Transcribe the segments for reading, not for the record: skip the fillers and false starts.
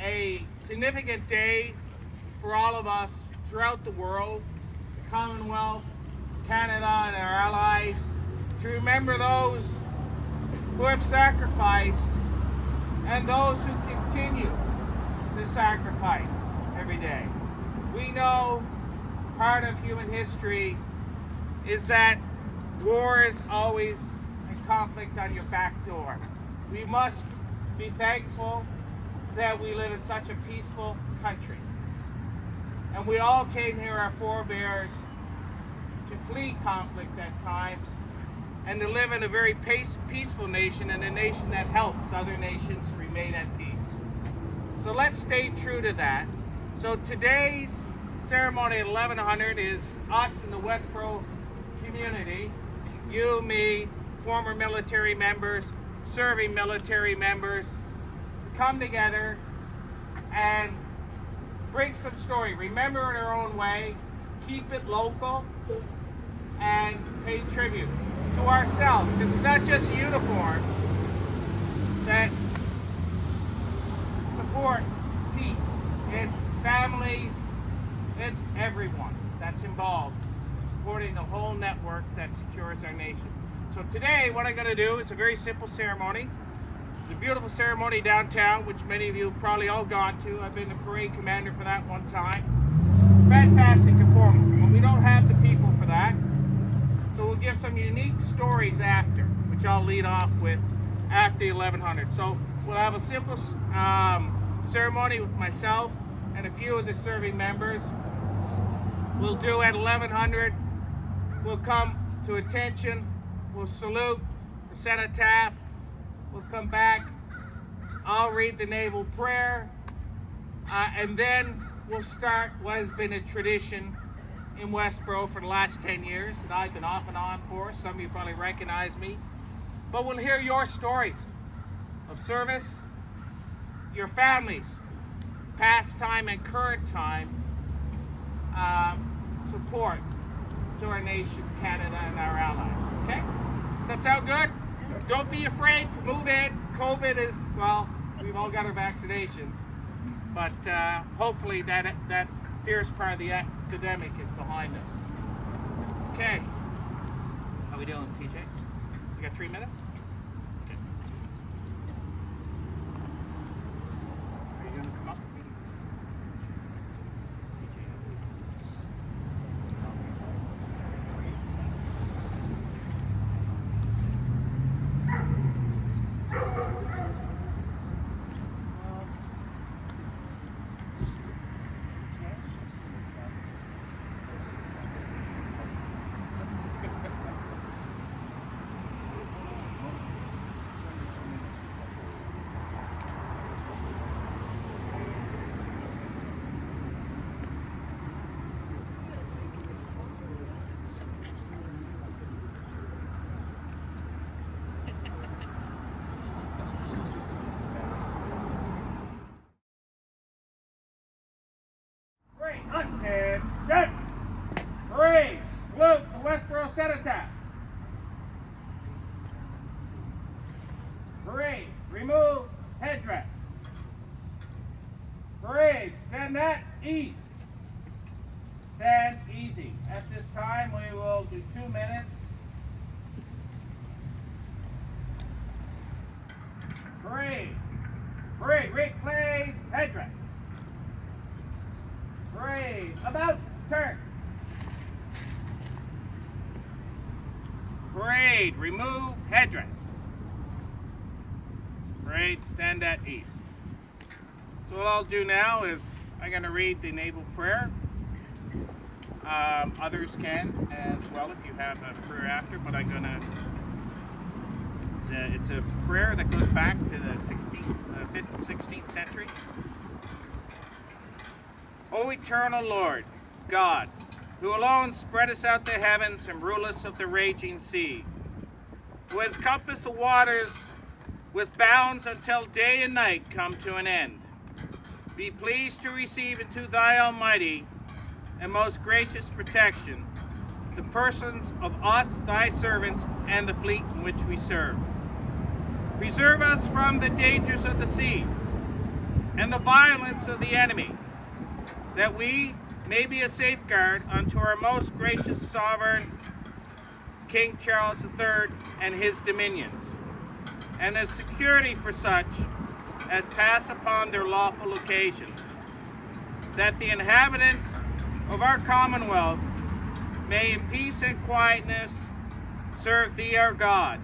a significant day for all of us throughout the world, the Commonwealth, Canada, and our allies, to remember those who have sacrificed and those who continue to sacrifice every day. We know part of human history is that war is always a conflict on your back door. We must be thankful that we live in such a peaceful country. And we all came here, our forebears, to flee conflict at times and to live in a very peaceful nation, and a nation that helps other nations remain at peace. So let's stay true to that. So today's ceremony at 1100 is us in the Westboro community, you, me, former military members, serving military members, come together and bring some story. Remember in our own way, keep it local, and pay tribute to ourselves, because it's not just uniforms that support peace. It's families, it's everyone that's involved in supporting the whole network that secures our nation. So today, what I'm going to do is a very simple ceremony. It's a beautiful ceremony downtown, which many of you have probably all gone to. I've been the parade commander for that one time. Fantastic and formal, but we don't have the people for that. So we'll give some unique stories after, which I'll lead off with after 1100. So we'll have a simple ceremony with myself and a few of the serving members. We'll do at 1100. We'll come to attention. We'll salute the cenotaph. We'll come back. I'll read the naval prayer. And then we'll start what has been a tradition in Westboro for the last 10 years that I've been off and on for. Some of you probably recognize me. But we'll hear your stories of service, your families, past time and current time, support to our nation, Canada, and our allies. Okay? Does that sound good? Don't be afraid to move in. COVID is, well, we've all got our vaccinations. But hopefully that fierce part of the epidemic is behind us. Okay. How we doing, TJ? You got 3 minutes? Okay. Are you going to come up? Attention! Parade! Salute the Westboro cenotaph. Parade! Remove headdress. Parade! Stand at ease. Stand easy. At this time, we will do 2 minutes. Parade! Parade! Replace headdress. Parade, about turn. Parade, remove headdress. Parade, stand at ease. So what I'll do now is I'm going to read the naval prayer. Others can as well if you have a prayer after, but I'm going to. It's a prayer that goes back to the 16th century. O eternal Lord, God, who alone spreadest out the heavens and rulest of the raging sea, who has compassed the waters with bounds until day and night come to an end, be pleased to receive into thy almighty and most gracious protection the persons of us, thy servants, and the fleet in which we serve. Preserve us from the dangers of the sea, and the violence of the enemy, that we may be a safeguard unto our most gracious sovereign, King Charles III, and his dominions, and a security for such as pass upon their lawful occasions, that the inhabitants of our Commonwealth may in peace and quietness serve thee our God,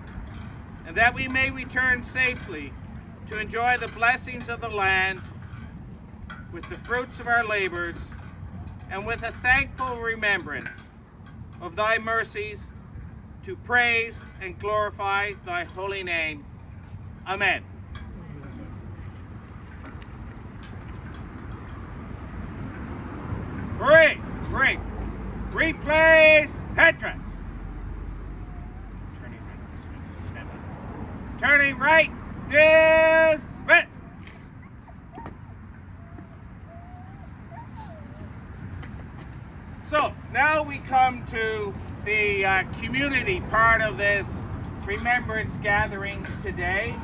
and that we may return safely to enjoy the blessings of the land with the fruits of our labors, and with a thankful remembrance of thy mercies, to praise and glorify thy holy name. Amen. Break. Replace entrance. Turning right, dismiss. So now we come to the community part of this remembrance gathering today.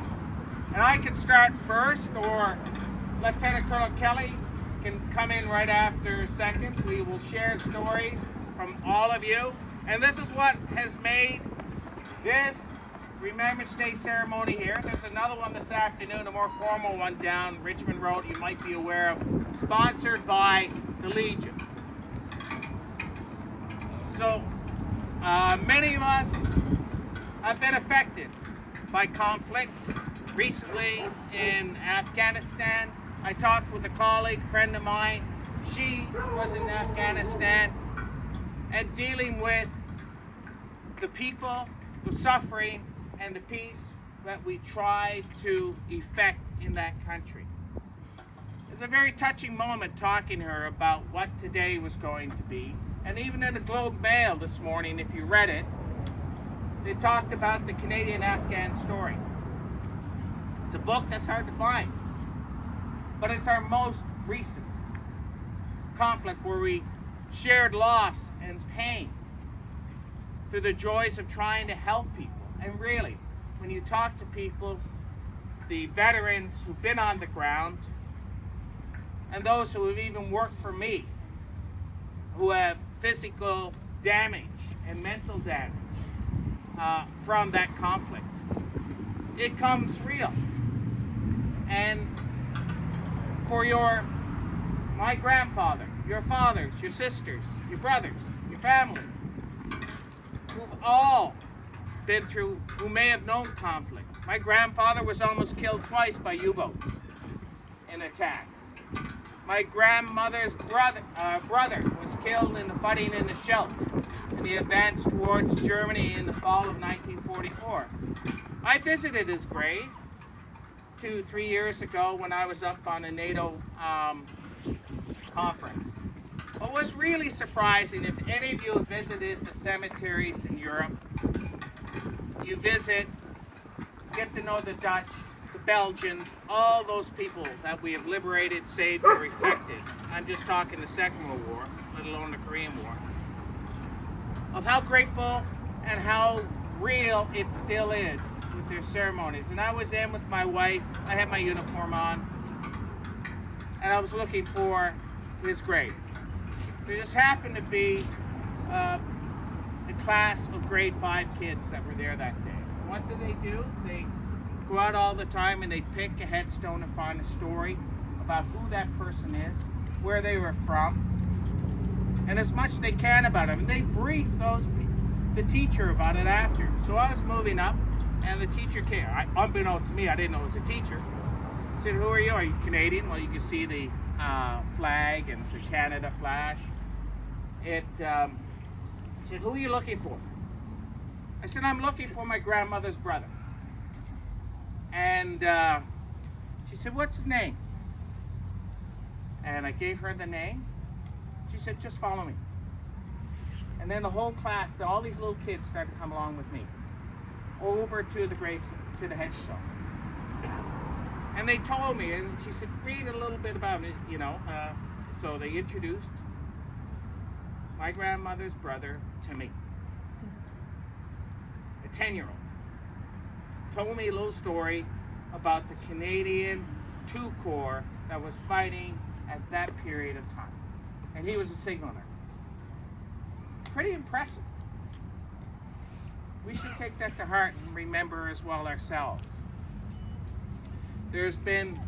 And I can start first, or Lieutenant Colonel Kelly can come in right after second. We will share stories from all of you. And this is what has made this Remembrance Day ceremony here. There's another one this afternoon, a more formal one down Richmond Road you might be aware of, sponsored by the Legion. So many of us have been affected by conflict. Recently in Afghanistan, I talked with a colleague, friend of mine. She was in Afghanistan and dealing with the people, the suffering, and the peace that we try to effect in that country. It's a very touching moment talking to her about what today was going to be. And even in the Globe Mail this morning, if you read it, they talked about the Canadian-Afghan story. It's a book that's hard to find, but it's our most recent conflict where we shared loss and pain through the joys of trying to help people. And really, when you talk to people, the veterans who've been on the ground, and those who have even worked for me, who have physical damage and mental damage from that conflict, it comes real. And for my grandfather, your fathers, your sisters, your brothers, your family, who've all been through, who may have known conflict. My grandfather was almost killed twice by U-boats in attacks. My grandmother's brother was killed in the fighting in the Scheldt in the advance towards Germany in the fall of 1944. I visited his grave 2-3 years ago when I was up on a NATO conference. What was really surprising, if any of you have visited the cemeteries in Europe, you visit, get to know the Dutch, the Belgians, all those people that we have liberated, saved, or effected. I'm just talking the Second World War, let alone the Korean War. Of how grateful and how real it still is with their ceremonies. And I was in with my wife, I had my uniform on, and I was looking for his grave. There just happened to be a class of grade 5 kids that were there that day. What do? They go out all the time and they pick a headstone and find a story about who that person is, where they were from, and as much they can about them. And they brief the teacher about it after. So I was moving up, and the teacher came. Unbeknownst to me, I didn't know it was a teacher. I said, "Who are you? Are you Canadian?" Well, you can see the flag and the Canada flash. She said, "Who are you looking for?" I said, "I'm looking for my grandmother's brother." And she said, "What's his name?" And I gave her the name. She said, "Just follow me." And then the whole class, all these little kids started to come along with me over to the graves, to the headstone. And they told me, and she said, "Read a little bit about it, you know." So they introduced my grandmother's brother to me. A 10-year-old. Told me a little story about the Canadian 2 Corps that was fighting at that period of time. And he was a signaler. Pretty impressive. We should take that to heart and remember as well ourselves. There's been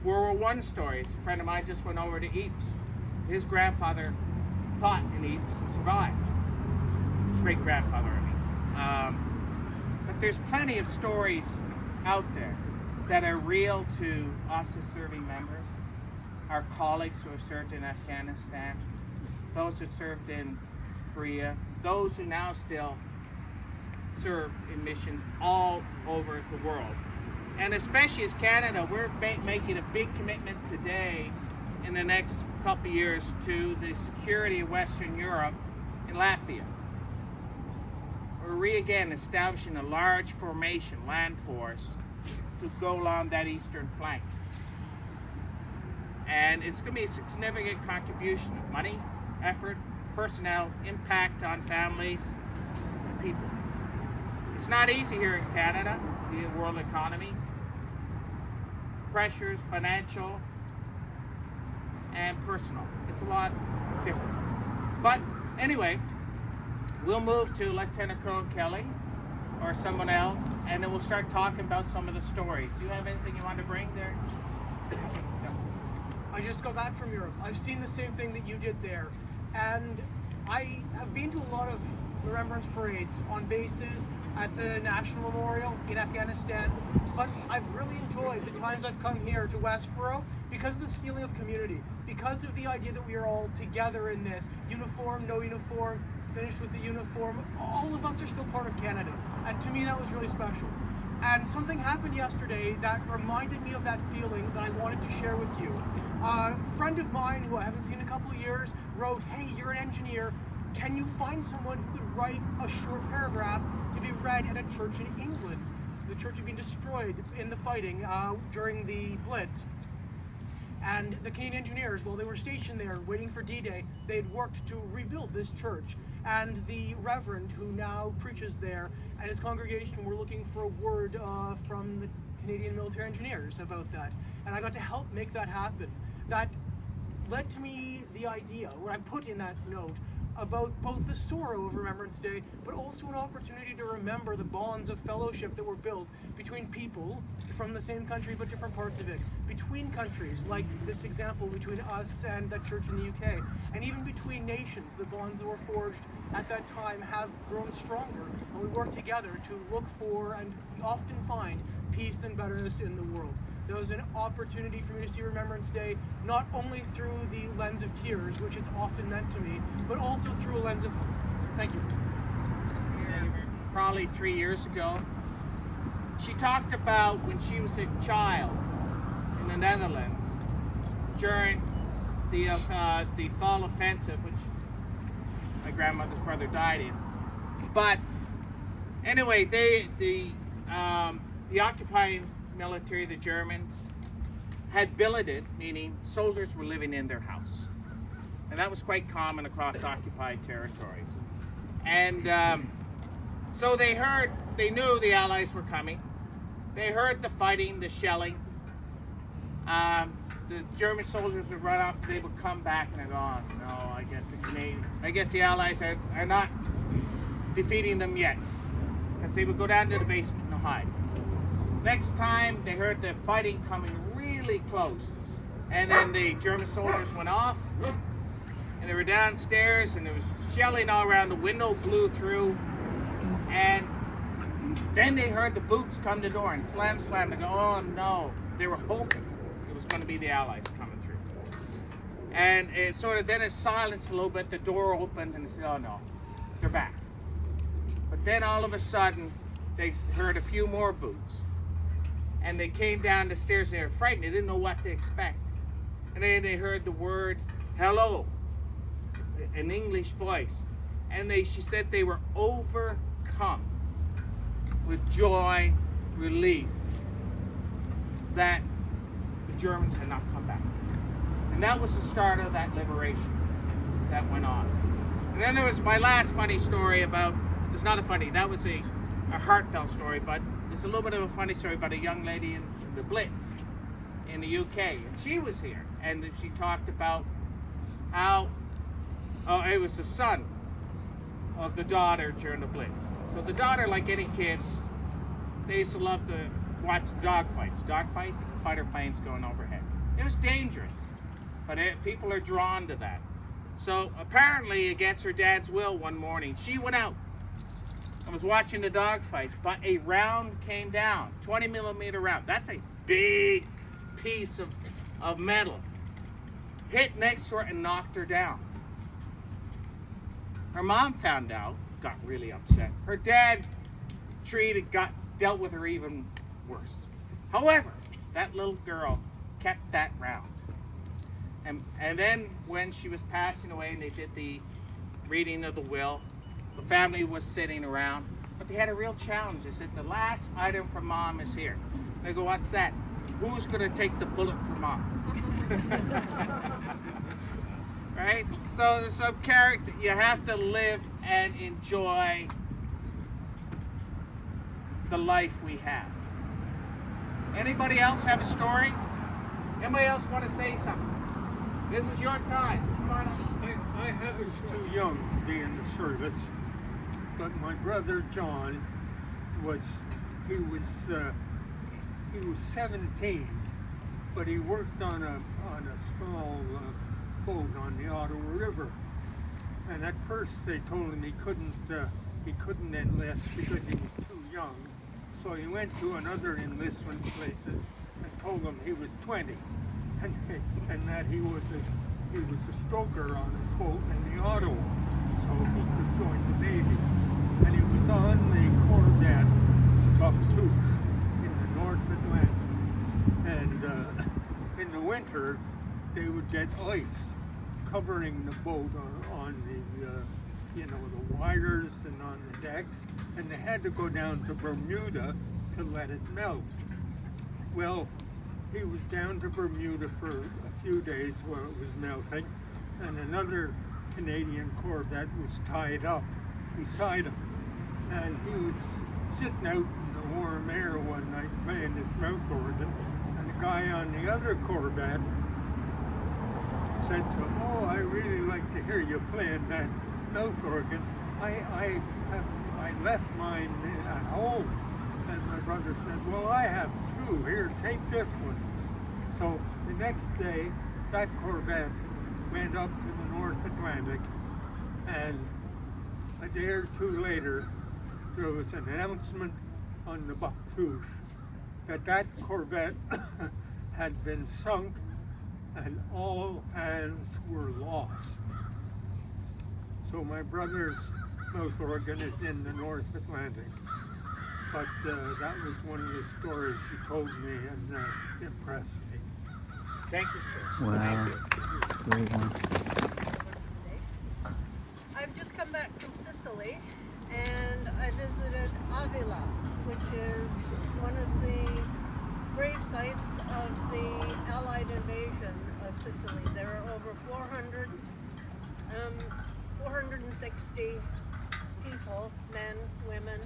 World War I stories. A friend of mine just went over to Ypres. His grandfather fought in Ypres and survived. Great-grandfather, I mean. But there's plenty of stories out there that are real to us as serving members, our colleagues who have served in Afghanistan, those who served in Korea, those who now still serve in missions all over the world. And especially as Canada, we're making a big commitment today in the next couple of years to the security of Western Europe and Latvia. We're again establishing a large formation, land force, to go along that eastern flank. And it's going to be a significant contribution of money, effort, personnel, impact on families and people. It's not easy here in Canada, the world economy. Pressures, financial and personal. It's a lot different. But anyway, we'll move to Lieutenant Colonel Kelly or someone else, and then we'll start talking about some of the stories. Do you have anything you want to bring there? I just got back from Europe. I've seen the same thing that you did there. And I have been to a lot of remembrance parades on bases at the National Memorial in Afghanistan. But I've really enjoyed the times I've come here to Westboro because of the feeling of community, because of the idea that we are all together in this. Uniform, no uniform, finished with the uniform. All of us are still part of Canada. And to me, that was really special. And something happened yesterday that reminded me of that feeling that I wanted to share with you. A friend of mine who I haven't seen in a couple of years wrote, "Hey, you're an engineer. Can you find someone who could write a short paragraph to be read at a church in England?" The church had been destroyed in the fighting during the Blitz. And the Canadian engineers, while they were stationed there waiting for D-Day, they had worked to rebuild this church. And the reverend who now preaches there and his congregation were looking for a word from the Canadian military engineers about that. And I got to help make that happen. That led to me the idea, what I put in that note, about both the sorrow of Remembrance Day, but also an opportunity to remember the bonds of fellowship that were built between people from the same country but different parts of it, between countries, like this example between us and that church in the UK, and even between nations. The bonds that were forged at that time have grown stronger, and we work together to look for and often find peace and betterness in the world. There was an opportunity for me to see Remembrance Day not only through the lens of tears, which it's often meant to me, but also through a lens of hope. Thank you. Probably 3 years ago, she talked about when she was a child in the Netherlands during the fall offensive, which my grandmother's brother died in. But anyway, the occupying military, the Germans, had billeted, meaning soldiers were living in their house. And that was quite common across occupied territories. And so they knew the Allies were coming. They heard the fighting, the shelling. The German soldiers would run off, they would come back and they'd go, "Oh no, I guess the Allies are not defeating them yet." And so they would go down to the basement and hide. Next time they heard the fighting coming really close, and then the German soldiers went off, and they were downstairs, and there was shelling all around. The window blew through, and then they heard the boots come to the door and slam, slam. They go, "Oh no!" They were hoping it was going to be the Allies coming through, and it sort of then it silenced a little bit. The door opened, and they said, "Oh no, they're back." But then all of a sudden, they heard a few more boots. And they came down the stairs, they were frightened, they didn't know what to expect. And then they heard the word, "hello," an English voice. And she said they were overcome with joy, relief, that the Germans had not come back. And that was the start of that liberation that went on. And then there was my last funny story about, it's not a funny, that was a heartfelt story, but it's a little bit of a funny story about a young lady in the Blitz in the UK, and she was here, and she talked about how it was the son of the daughter during the Blitz. So the daughter, like any kid, they used to love to watch dogfights, fighter planes going overhead. It was dangerous, but people are drawn to that. So apparently, against her dad's will, one morning, she went out and was watching the dogfights, but a round came down, 20 millimeter round. That's a big piece of metal. Hit next to her and knocked her down. Her mom found out, got really upset. Her dad dealt with her even worse. However, that little girl kept that round. And then when she was passing away and they did the reading of the will, the family was sitting around, but they had a real challenge. They said, the last item from mom is here. They go, what's that? Who's going to take the bullet for mom? Right? So there's some character. You have to live and enjoy the life we have. Anybody else have a story? Anybody else want to say something? This is your time. Come on up. I was too young to be in the service, but my brother John was 17, but he worked on a small boat on the Ottawa River, and at first they told him he couldn't enlist because he was too young. So he went to another enlistment places and told them he was 20. And that he was a stoker on a boat in the Ottawa, so he could join the Navy. And he was on the Corvette Baptiste in the North Atlantic. And in the winter, they would get ice covering the boat on the wires and on the decks, and they had to go down to Bermuda to let it melt. Well, he was down to Bermuda for a few days while it was melting, and another Canadian Corvette was tied up beside him. And he was sitting out in the warm air one night playing his mouth organ, and the guy on the other Corvette said to him, "Oh, I really like to hear you playing that mouth organ. I left mine at home." And my brother said, "Well, I have two. Here, take this one." So the next day, that Corvette went up to the North Atlantic, and a day or two later, there was an announcement on the Baptiste that Corvette had been sunk and all hands were lost. So my brother's mouth organ is in the North Atlantic. But that was one of the stories he told me and impressed me. Thank you, sir. Wow. Thank you. Great one. I've just come back from Sicily and I visited Avila, which is one of the grave sites of the Allied invasion of Sicily. There are over 460 people, men, women,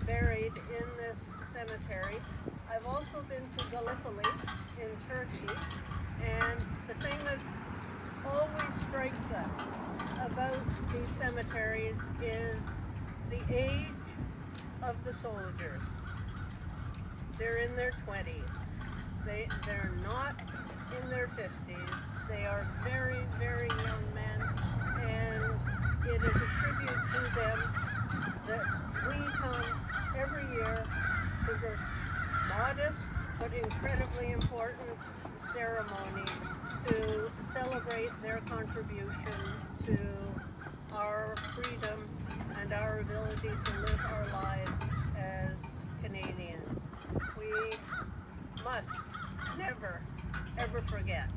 buried in this cemetery. I've also been to Gallipoli in Turkey, and the thing that always strikes us about these cemeteries is the age of the soldiers. They're in their 20s. They're not in their 50s. They are very, very young men, and it is a tribute to them that we come every year to this modest but incredibly important ceremony to celebrate their contribution to our freedom and our ability to live our lives as Canadians. We must never, ever forget.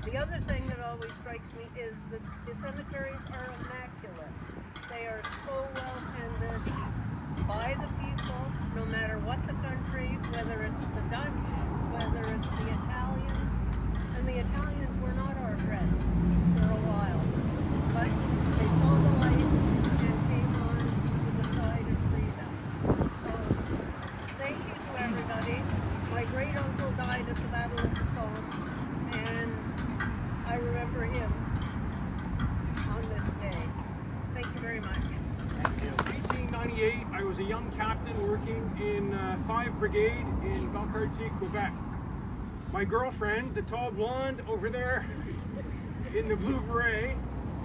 The other thing that always strikes me is that the cemeteries are immaculate. They are so well tended by the people, no matter what the country, whether it's the Dutch, whether it's the Italians. And the Italians were not our friends for a while, but they saw the light and came on to the side of freedom. So thank you to everybody. My great uncle died at the Battle of the Somme. was a young captain working in 5 Brigade in Valcartier, Quebec. My girlfriend, the tall blonde over there in the blue beret,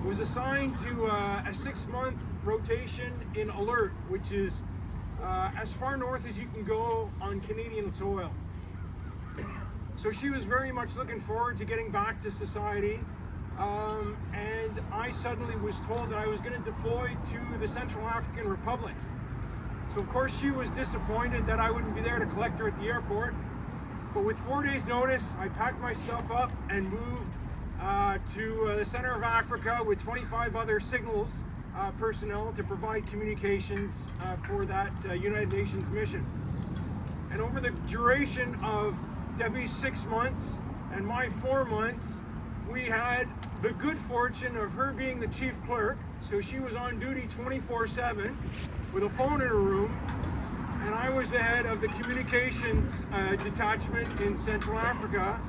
was assigned to a 6-month rotation in Alert, which is as far north as you can go on Canadian soil. So she was very much looking forward to getting back to society, and I suddenly was told that I was going to deploy to the Central African Republic. So of course she was disappointed that I wouldn't be there to collect her at the airport, but with 4 days notice I packed my stuff up and moved to the center of Africa with 25 other signals personnel to provide communications for that United Nations mission. And over the duration of Debbie's 6 months and my 4 months, we had the good fortune of her being the chief clerk, so she was on duty 24/7 with a phone in her room, and I was the head of the communications detachment in Central Africa.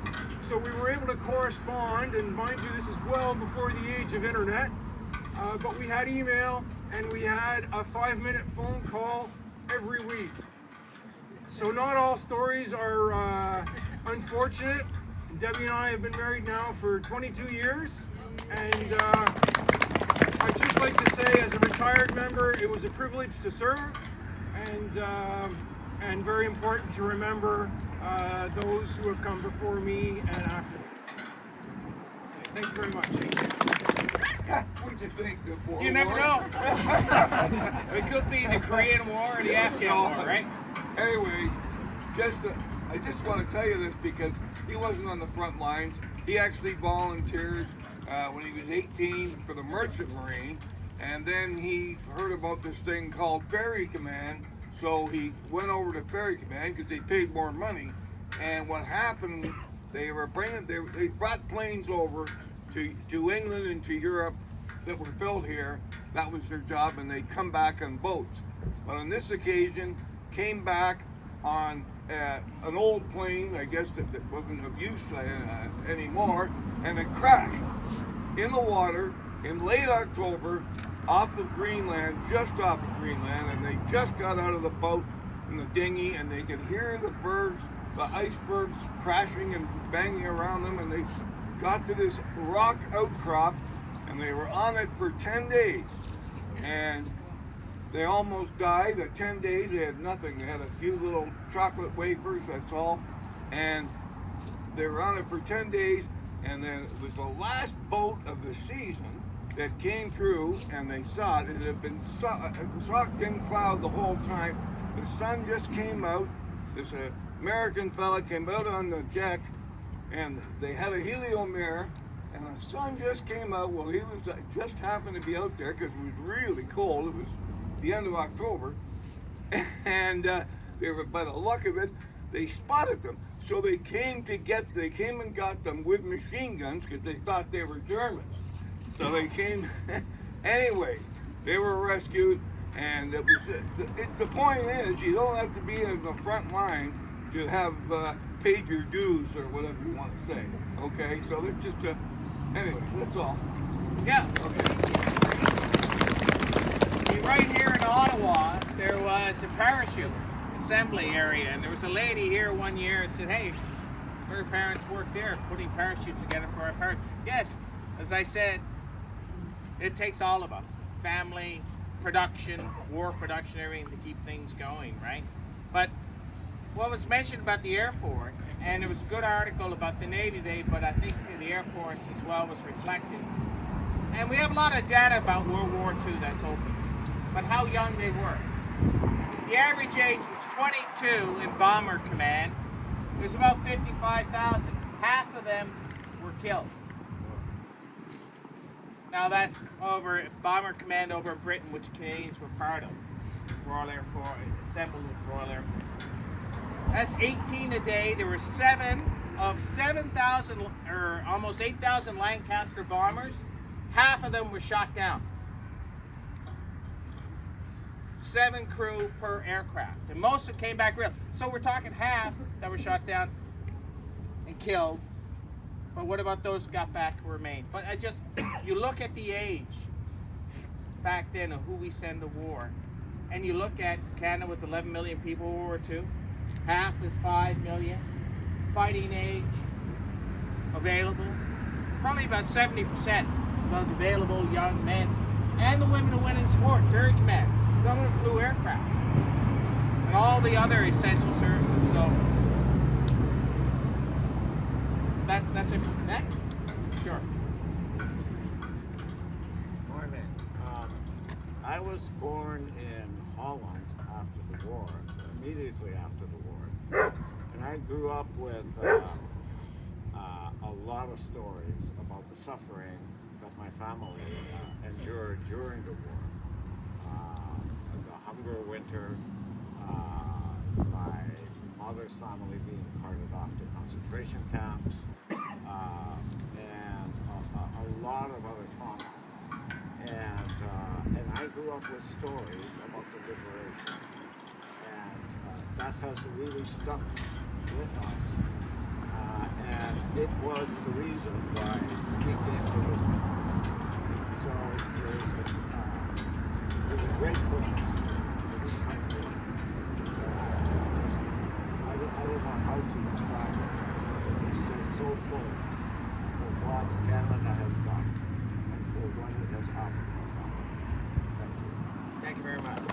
So we were able to correspond, and mind you, this is well before the age of internet, but we had email and we had a 5-minute phone call every week. So not all stories are unfortunate. Debbie and I have been married now for 22 years, and I'd just like to say, as a retired member, it was a privilege to serve, and very important to remember those who have come before me and after me. Thank you very much. What'd you think before? You never know. It could be the Korean War or the Afghan War, right? Anyways, I just want to tell you this because he wasn't on the front lines. He actually volunteered when he was 18 for the Merchant Marine, and then he heard about this thing called Ferry Command, so he went over to Ferry Command because they paid more money. And what happened, they brought planes over to England and to Europe that were built here. That was their job, and they come back on boats. But on this occasion, came back on an old plane, I guess that wasn't of use anymore, and it crashed in the water in late October off of Greenland, just off of Greenland, and they just got out of the boat in the dinghy, and they could hear the icebergs crashing and banging around them, and they got to this rock outcrop, and they were on it for 10 days, and they almost died. At 10 days, they had nothing. They had a few little chocolate wafers, that's all. And they were on it for 10 days, and then it was the last boat of the season that came through, and they saw it. It had been socked in cloud the whole time. The sun just came out. This American fella came out on the deck, and they had a heliomere, and the sun just came out. Well, he was just happened to be out there because it was really cold. It was the end of October, and they were, by the luck of it, they spotted them. So they came and got them with machine guns because they thought they were Germans. So they came, anyway, they were rescued, and it was, the point is, you don't have to be in the front line to have paid your dues or whatever you want to say. Okay, so that's just anyway, that's all. Yeah. Okay. Right here in Ottawa, there was a parachute assembly area, and there was a lady here one year and said, hey, her parents work there putting parachutes together for our parents. Yes, as I said, it takes all of us, family, production, war production, everything to keep things going, right? But what was mentioned about the Air Force, and there was a good article about the Navy today, but I think the Air Force as well was reflected. And we have a lot of data about World War II that's open, but how young they were. The average age was 22 in Bomber Command. There's about 55,000. Half of them were killed. Now that's over Bomber Command over Britain, which Canadians were part of. Royal Air Force, assembled with Royal Air Force. That's 18 a day. There were 7 of 7,000, or almost 8,000 Lancaster bombers. Half of them were shot down. 7 crew per aircraft, and most of them came back real. So we're talking half that were shot down and killed. But what about those who got back who remained? But you look at the age back then of who we send to war, and you look at Canada was 11 million people in World War II, half is 5 million, fighting age available, probably about 70% of those available young men, and the women who went in sport, Ferry Command, some of them flew aircraft, and all the other essential services. So that's it. Next? Sure. Morning. I was born in Holland after the war, immediately after the war. And I grew up with a lot of stories about the suffering that my family endured during the war. The hunger winter, my mother's family being carted off to concentration camps, and a lot of other trauma. And I grew up with stories about the liberation, and that has really stuck with us. And it was the reason why we came to this country. So there's a gratefulness to this country. I don't know how to describe it. It's just so full for what Canada has done and for what it has offered my family. Thank you. Thank you very much.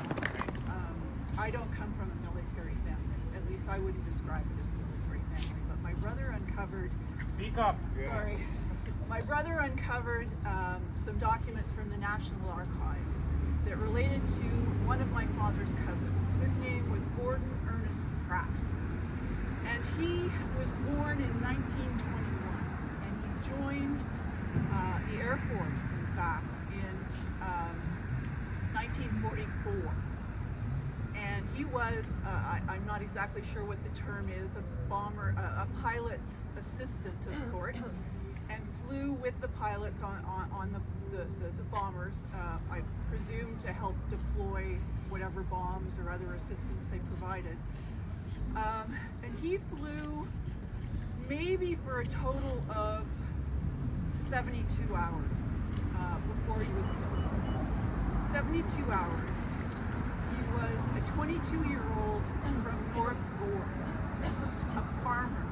I don't come from a military family. At least I wouldn't describe it as a military family. But my brother uncovered. Speak up. Sorry. My brother uncovered some documents from the National Archives that related to one of my father's cousins. His name was Gordon Ernest Pratt. And he was born in 1921. And he joined the Air Force, in fact, in 1944. And he was, I'm not exactly sure what the term is, a pilot's assistant of sorts, and flew with the pilots on the bombers, I presume to help deploy whatever bombs or other assistance they provided. And he flew maybe for a total of 72 hours before he was killed. 72 hours. He was a 22-year-old from North Gore, a farmer,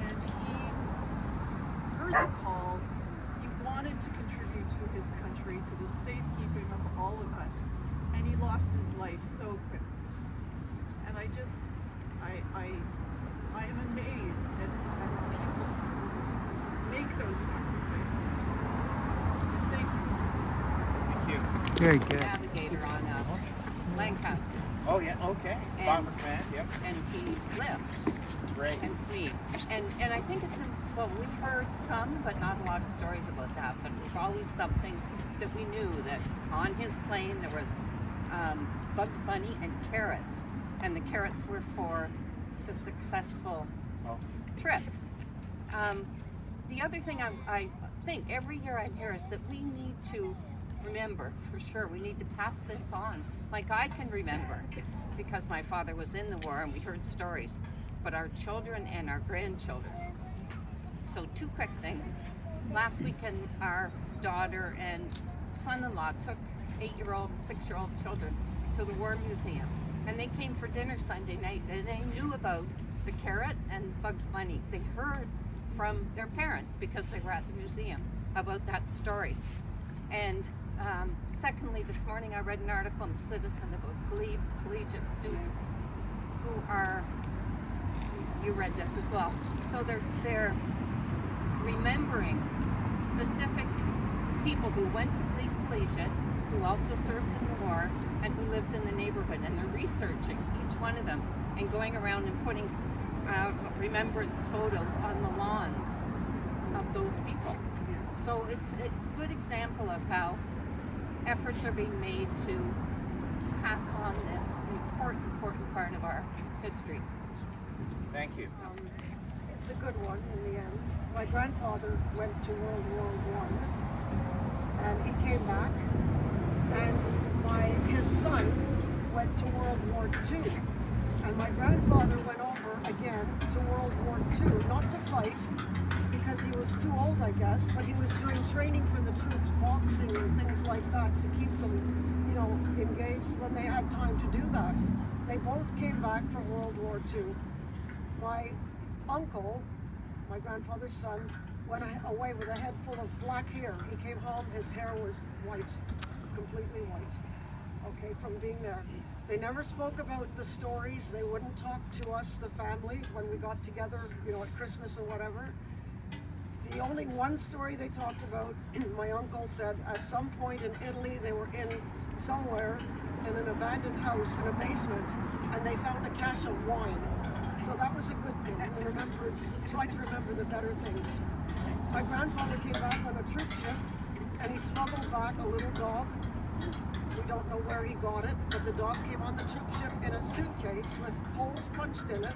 and he heard the call. He wanted to contribute to his country, to the safekeeping of all of us, and he lost his life so quickly. And I am amazed at people who make those sacrifices for us. And thank you. Thank you. Very good. Navigator on Lancaster, Oh yeah. Okay. And- Bomber Command. Yep. and he lived Great. in Smead. And I think so we've heard some, but not a lot of stories about that. But it was always something that we knew that on his plane there was Bugs Bunny and carrots, and the carrots were for the successful Oh. trips. The other thing I think every year I hear is that we need to remember, for sure, we need to pass this on. Like I can remember, because my father was in the war and we heard stories, but our children and our grandchildren. So 2 quick things. Last weekend, our daughter and son-in-law took 8-year-old and 6-year-old children to the War Museum. And they came for dinner Sunday night, and they knew about the carrot and Bugs Bunny. They heard from their parents, because they were at the museum, about that story. And secondly, this morning I read an article in the Citizen about collegiate students who are, you read this as well, so they're remembering specific people who went to collegiate, who also served in the war, and who lived in the neighborhood, and they're researching each one of them and going around and putting out remembrance photos on the lawns of those people. So it's a good example of how efforts are being made to pass on this important part of our history. Thank you. It's a good one in the end. My grandfather went to World War I, and he came back, and his son went to World War II. And my grandfather went over again to World War II, not to fight, because because he was too old, I guess, but he was doing training for the troops, boxing and things like that to keep them, you know, engaged when they had time to do that. They both came back from World War II. My uncle, my grandfather's son, went away with a head full of black hair. He came home, his hair was white, completely white, okay, from being there. They never spoke about the stories. They wouldn't talk to us, the family, when we got together, you know, at Christmas or whatever. The only one story they talked about, my uncle said, at some point in Italy, they were in somewhere in an abandoned house in a basement, and they found a cache of wine. So that was a good thing. They tried to remember the better things. My grandfather came back on a troop ship, and he smuggled back a little dog. We don't know where he got it, but the dog came on the troop ship in a suitcase with holes punched in it.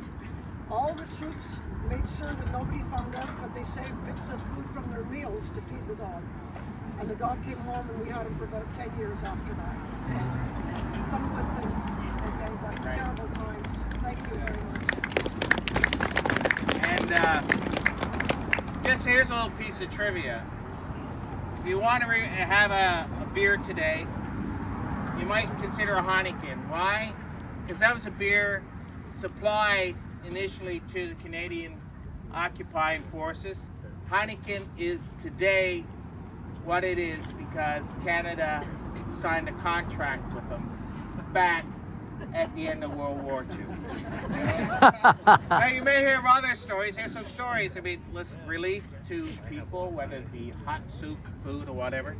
All the troops made sure that nobody found out, but they saved bits of food from their meals to feed the dog. And the dog came home, and we had him for about 10 years after that. So, some good things, okay, but terrible times. Thank you very much. And just here's a little piece of trivia. If you want to have a beer today, you might consider a Heineken. Why? Because that was a beer supplied initially to the Canadian occupying forces. Heineken is today what it is because Canada signed a contract with them back at the end of World War II. Now you may hear of other stories. Here's some stories. I mean, listen, relief to people, whether it be hot soup, food, or whatever.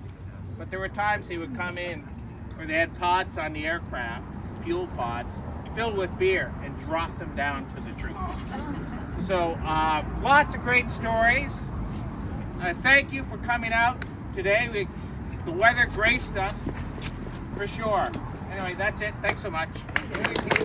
But there were times they would come in where they had pods on the aircraft, fuel pods, filled with beer and drop them down to the troops. So lots of great stories. Thank you for coming out today. The weather graced us for sure. Anyway, that's it. Thanks so much.